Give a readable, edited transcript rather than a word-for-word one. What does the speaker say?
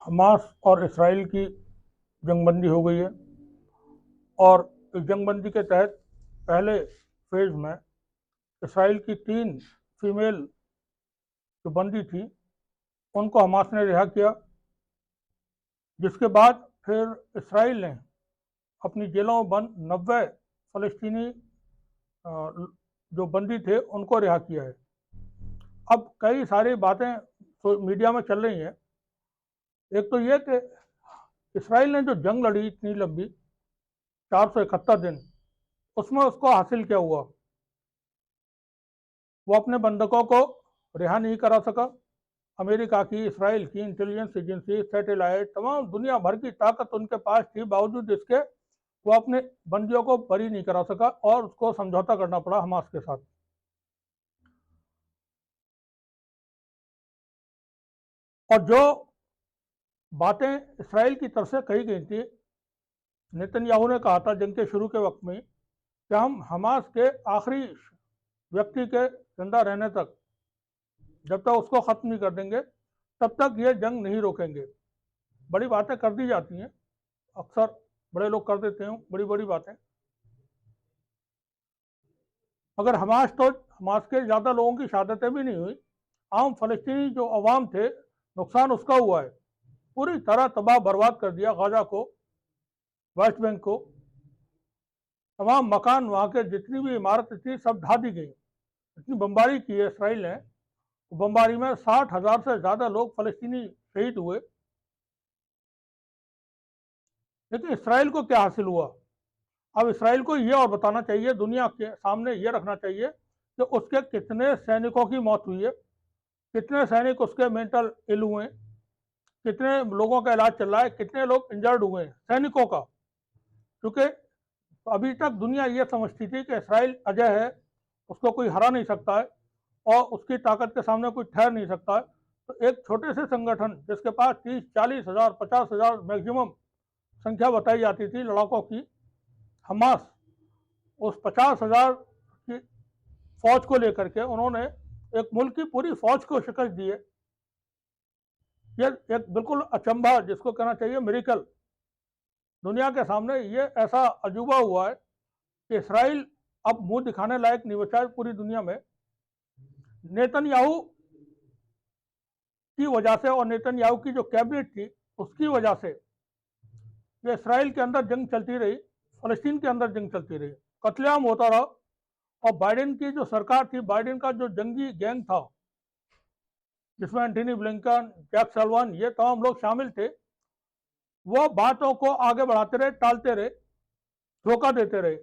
Hamas और Israel की जंगबंदी हो गई है और इस जंगबंदी के तहत पहले फेज में इसराइल की 3 फीमेल जो बंदी थी उनको हमास ने रिहा किया, जिसके बाद फिर इसराइल ने अपनी जेलों में बंद 90 फ़लस्तीनी जो बंदी थे उनको रिहा किया है। अब कई सारी बातें तो मीडिया में चल रही हैं। एक तो ये कि इसराइल ने जो जंग लड़ी इतनी लंबी 471 दिन, उसमें उसको हासिल क्या हुआ? वो अपने बंधकों को रिहा नहीं करा सका। अमेरिका की, इसराइल की इंटेलिजेंस एजेंसी, सैटेलाइट, तमाम दुनिया भर की ताकत उनके पास थी, बावजूद इसके वो अपने बंदियों को बरी नहीं करा सका और उसको समझौता करना पड़ा हमास के साथ। और जो बातें इसराइल की तरफ से कही गई थी, नेतन्याहू ने कहा था जंग के शुरू के वक्त में कि हम हमास के आखिरी व्यक्ति के जिंदा रहने तक, जब तक उसको खत्म नहीं कर देंगे तब तक ये जंग नहीं रोकेंगे। बड़ी बातें कर दी जाती हैं, अक्सर बड़े लोग कर देते हैं बड़ी बड़ी बातें, मगर हमास के ज़्यादा लोगों की शहादतें भी नहीं हुई। आम फ़लस्तीनी जो अवाम थे, नुकसान उसका हुआ है। पूरी तरह तबाह बर्बाद कर दिया गाजा को, वेस्ट बैंक को। तमाम मकान, वहाँ के जितनी भी इमारत थी सब ढा दी गई। इतनी बमबारी की है इसराइल ने, बमबारी में 60,000 से ज़्यादा लोग फ़लस्तीनी शहीद हुए। लेकिन इसराइल को क्या हासिल हुआ? अब इसराइल को ये और बताना चाहिए, दुनिया के सामने ये रखना चाहिए कि उसके कितने सैनिकों की मौत हुई है, कितने सैनिक उसके मेंटल इल हुए, कितने लोगों का इलाज चल रहा है, कितने लोग इंजर्ड हुए हैं सैनिकों का। क्योंकि अभी तक दुनिया ये समझती थी कि इसराइल अजय है, उसको कोई हरा नहीं सकता है और उसकी ताकत के सामने कोई ठहर नहीं सकता है। तो एक छोटे से संगठन जिसके पास 30-40 हज़ार 50,000 मैक्सिमम संख्या बताई जाती थी लड़ाकों की, हमास, उस 50,000 की फौज को लेकर के उन्होंने एक मुल्क की पूरी फौज को शिकस्त दी है। ये एक बिल्कुल अचंभा, जिसको कहना चाहिए मिरेकल, दुनिया के सामने ये ऐसा अजूबा हुआ है कि इसराइल अब मुंह दिखाने लायक नहीं बचा है पूरी दुनिया में। नेतन्याहू की वजह से और नेतन्याहू की जो कैबिनेट थी उसकी वजह से ये इसराइल के अंदर जंग चलती रही, फलस्तीन के अंदर जंग चलती रही, कत्लेआम होता रहा। और बाइडेन की जो सरकार थी, बाइडेन का जो जंगी गैंग था, जिसमें एंटनी ब्लिंकन, जैक सल्वान, ये तमाम लोग शामिल थे, वो बातों को आगे बढ़ाते रहे, टालते रहे, धोखा देते रहे।